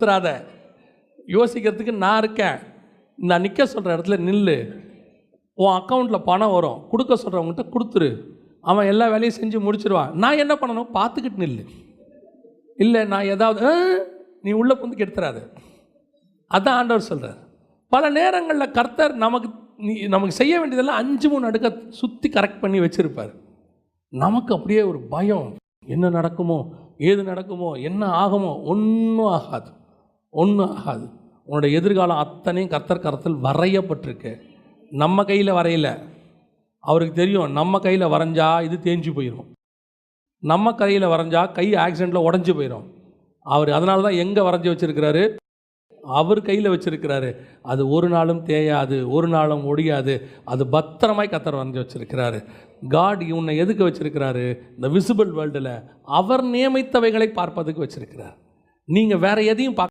தராத, யோசிக்கிறதுக்கு நான் இருக்கேன். நான் நிற்க சொல்கிற இடத்துல நில்லு. உன் அக்கௌண்ட்டில் பணம் வரும், கொடுக்க சொல்கிறவங்ககிட்ட கொடுத்துரு. அவன் எல்லா வேலையும் செஞ்சு முடிச்சிடுவான். நான் என்ன பண்ணணும்? பார்த்துக்கிட்டு நில்லு. இல்லை நான் ஏதாவது நீ உள்ளே புந்து கெடுத்துறாது. அதான் ஆண்டவர் சொல்கிறார். பல நேரங்களில் கர்த்தர் நமக்கு செய்ய வேண்டியதெல்லாம் 5-3 அடுக்க சுற்றி கரெக்ட் பண்ணி வச்சுருப்பார். நமக்கு அப்படியே ஒரு பயம், என்ன நடக்குமோ, ஏது நடக்குமோ, என்ன ஆகுமோ. ஒன்றும் ஆகாது, ஒன்றும் ஆகாது. உன்னோட எதிர்காலம் அத்தனையும் கர்த்தர் கரத்தில் வரையப்பட்டிருக்கு. நம்ம கையில் வரையல. அவருக்கு தெரியும் நம்ம கையில் வரைஞ்சா இது தேஞ்சு போயிடும், நம்ம கையில் வரைஞ்சா கை ஆக்சிடெண்ட்டில் உடஞ்சி போயிடும். அவர் அதனால தான் எங்கே வரைஞ்சி வச்சுருக்கிறாரு? அவர் கையில் வச்சுருக்கிறாரு. அது ஒரு நாளும் தேயாது, ஒரு நாளும் ஒடியாது. அது பத்திரமாய் கர்த்தர் வரைஞ்சி வச்சுருக்கிறாரு. காட் உன்னை எதுக்கு வச்சுருக்கிறாரு? இந்த விசிபிள் வேர்ல்டில் அவர் நியமித்தவைகளை பார்ப்பதுக்கு வச்சுருக்கிறார். நீங்கள் வேறு எதையும் பார்க்க